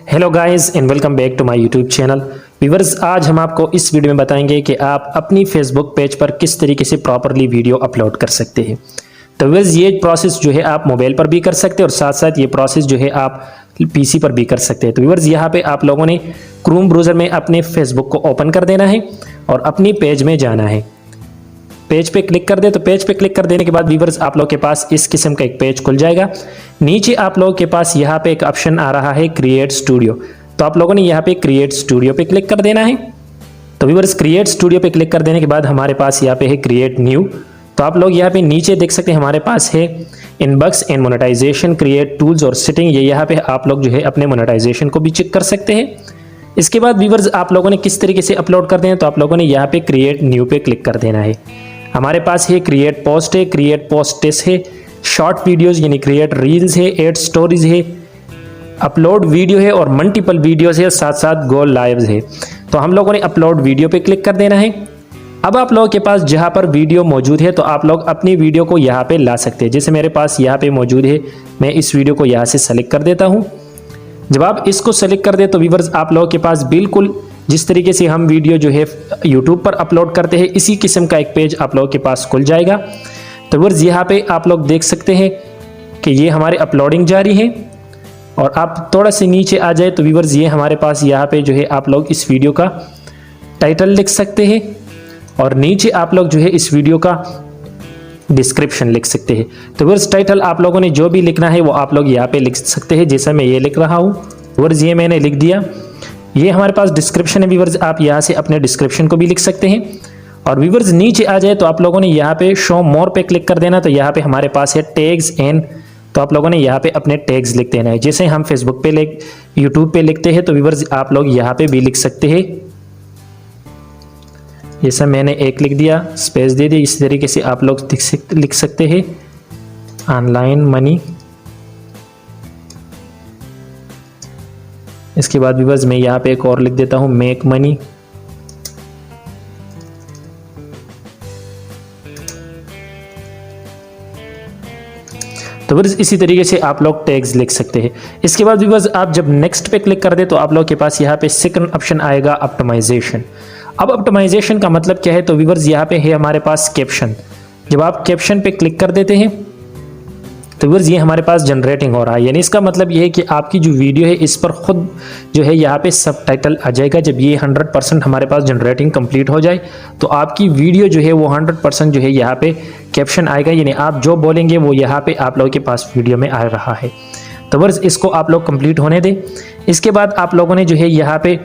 Hello guys and welcome back to my YouTube channel. Viewers, आज हम आपको इस वीडियो में बताएंगे कि आप अपनी फेसबुक पेज पर किस तरीके से प्रॉपरली वीडियो अपलोड कर सकते हैं। तो व्यूअर्स, ये प्रोसेस जो है आप मोबाइल पर भी कर सकते हैं और साथ साथ ये प्रोसेस जो है आप पीसी पर भी कर सकते हैं। तो व्यूअर्स, यहाँ पे आप लोगों ने क्रोम ब्राउज़र में अपने फेसबुक को ओपन कर देना है और अपनी पेज में जाना है। पेज पे क्लिक कर दे तो पेज पे क्लिक कर देने के बाद व्यूअर्स आप लोग के पास इस किस्म का एक पेज खुल जाएगा। नीचे आप लोगों के पास यहाँ पे एक ऑप्शन आ रहा है क्रिएट स्टूडियो, तो आप लोगों ने यहाँ पे क्रिएट स्टूडियो पे क्लिक कर देना है। तो व्यूअर्स, क्रिएट स्टूडियो पे क्लिक कर देने के बाद हमारे पास यहाँ पे है क्रिएट न्यू। तो आप लोग यहाँ पे नीचे देख सकते हैं हमारे पास है inbox and monetization, create tools और सेटिंग। ये यहाँ पे आप लोग जो है अपने मोनेटाइजेशन को भी चेक कर सकते हैं। इसके बाद व्यूअर्स आप लोगों ने किस तरीके से अपलोड कर दें, तो आप लोगों ने यहाँ पे क्रिएट न्यू पे क्लिक कर देना है। हमारे पास है क्रिएट पोस्ट है, क्रिएट पोस्ट्स है, शॉर्ट वीडियोस यानी क्रिएट रील्स है, एड स्टोरीज है, अपलोड वीडियो है और मल्टीपल वीडियोस है, साथ साथ गो लाइव्स है। तो हम लोगों ने अपलोड वीडियो पे क्लिक कर देना है। अब आप लोगों के पास जहां पर वीडियो मौजूद है तो आप लोग अपनी वीडियो को यहां पे ला सकते हैं। जैसे मेरे पास यहां पे मौजूद है, मैं इस वीडियो को यहां से सेलेक्ट कर देता हूं। जब आप इसको सेलेक्ट कर दे तो व्यूअर्स आप लोगों के पास बिल्कुल जिस तरीके से हम वीडियो जो है यूट्यूब पर अपलोड करते हैं इसी किस्म का एक पेज आप लोगों के पास खुल जाएगा। तो व्यूअर्स यहाँ पे आप लोग देख सकते हैं कि ये हमारे अपलोडिंग जारी है और आप थोड़ा से नीचे आ जाए तो व्यूअर्स ये हमारे पास यहाँ पे जो है आप लोग इस वीडियो का टाइटल लिख सकते हैं और नीचे आप लोग जो है इस वीडियो का डिस्क्रिप्शन लिख सकते हैं। तो व्यूअर्स टाइटल आप लोगों ने जो भी लिखना है वो आप लोग यहाँ पे लिख सकते हैं, जैसा मैं ये लिख रहा हूँ। व्यूअर्स ये मैंने लिख दिया। ये हमारे पास डिस्क्रिप्शन है व्यूअर्स, आप यहाँ से अपने डिस्क्रिप्शन को भी लिख सकते हैं। और व्यूअर्स नीचे आ जाए तो आप लोगों ने यहाँ पे शो मोर पे क्लिक कर देना। तो यहाँ पे हमारे पास है टैग्स एंड, तो आप लोगों ने यहाँ पे अपने टैग्स लिख देना है। जैसे हम फेसबुक पे यूट्यूब पे लिखते हैं तो व्यूअर्स आप लोग यहाँ पे भी लिख सकते हैं। जैसा मैंने एक लिख दिया, स्पेस दे दी, इस तरीके से आप लोग लिख सकते हैं ऑनलाइन मनी। इसके बाद व्यूअर्स मैं यहाँ पे एक और लिख देता हूँ मेक मनी। तो व्यूअर्स इसी तरीके से आप लोग टैग्स लिख सकते हैं। इसके बाद व्यूअर्स आप जब नेक्स्ट पे क्लिक कर दे तो आप लोग के पास यहाँ पे सेकंड ऑप्शन आएगा ऑप्टिमाइजेशन। अब ऑप्टिमाइजेशन का मतलब क्या है, तो व्यूअर्स यहाँ पे है हमारे पास कैप्शन। जब आप कैप्शन पे क्लिक कर देते हैं तो व्यूअर्स ये हमारे पास जनरेटिंग हो रहा है, यानी इसका मतलब ये है कि आपकी जो वीडियो है इस पर खुद जो है यहाँ पे सब टाइटल आ जाएगा। जब ये 100% हमारे पास जनरेटिंग कंप्लीट हो जाए तो आपकी वीडियो जो है वो 100% जो है यहाँ पे कैप्शन आएगा, यानी आप जो बोलेंगे वो यहाँ पे आप लोगों के पास वीडियो में आ रहा है। तो व्यूअर्स इसको आप लोग कंप्लीट होने दें। इसके बाद आप लोगों ने जो है यहाँ पे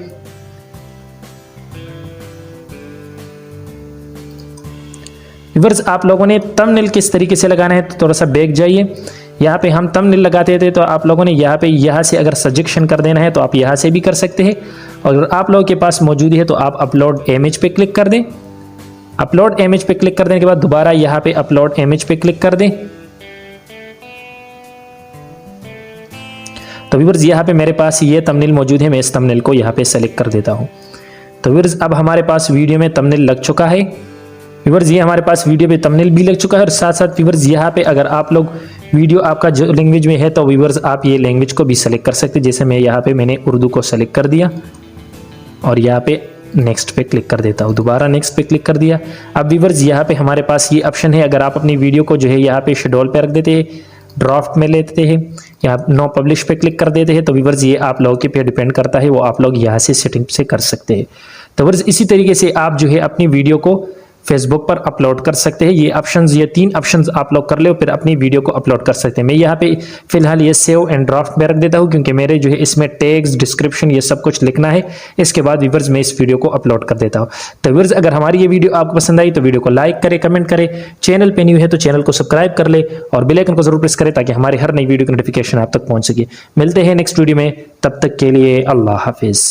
व्यूअर्स आप लोगों ने थंबनेल किस तरीके से लगाना है, तो थोड़ा सा बैक जाइए। यहाँ पे हम थंबनेल लगाते थे तो आप लोगों ने यहाँ से अगर सजेशन कर देना है तो आप यहाँ से भी कर सकते हैं। और अगर आप लोगों के पास मौजूद है तो आप अपलोड इमेज पे क्लिक कर दें। अपलोड इमेज पे क्लिक कर देने के बाद दोबारा यहाँ पे अपलोड इमेज पे क्लिक कर दें। तो व्यूअर्स यहाँ पे मेरे पास ये थंबनेल मौजूद है, मैं इस थंबनेल को यहाँ पे सेलेक्ट कर देता हूँ। तो व्यूअर्स अब हमारे पास वीडियो में थंबनेल लग चुका है। व्यूअर्स ये हमारे पास वीडियो पे थंबनेल भी लग चुका है और साथ साथ व्यूअर्स यहाँ पे अगर आप लोग वीडियो आपका जो लैंग्वेज में है तो व्यूअर्स आप ये लैंग्वेज को भी सेलेक्ट कर सकते हैं। जैसे मैं यहाँ पे मैंने उर्दू को सेलेक्ट कर दिया और यहाँ पे नेक्स्ट पे क्लिक कर देता हूँ, दोबारा नेक्स्ट पे क्लिक कर दिया। अब व्यूअर्स यहाँ पे हमारे पास ये ऑप्शन है, अगर आप अपनी वीडियो को जो है यहाँ पे शेड्यूल पे रख देते हैं, ड्राफ्ट में लेते हैं या नो पब्लिश पे क्लिक कर देते हैं, तो व्यूअर्स ये आप लोगों के पे डिपेंड करता है, वो आप लोग यहाँ से सेटिंग से कर सकते हैं। तो व्यूअर्स इसी तरीके से आप जो है अपनी वीडियो को फेसबुक पर अपलोड कर सकते हैं। ये 3 ऑप्शंस आप लोग कर ले फिर अपनी वीडियो को अपलोड कर सकते हैं। मैं यहाँ पे फिलहाल ये सेव एंड ड्राफ्ट में रख देता हूँ क्योंकि मेरे जो है इसमें टैग्स, डिस्क्रिप्शन ये सब कुछ लिखना है। इसके बाद व्यूअर्स मैं इस वीडियो को अपलोड कर देता हूँ। तो व्यूअर्स अगर हमारी ये वीडियो आपको पसंद आई तो वीडियो को लाइक करें, कमेंट करें, चैनल पे न्यू है तो चैनल को सब्सक्राइब कर ले और बेल आइकन को जरूर प्रेस करें ताकि हमारी हर नई वीडियो की नोटिफिकेशन आप तक पहुंच सके। मिलते हैं नेक्स्ट वीडियो में, तब तक के लिए अल्लाह हाफिज।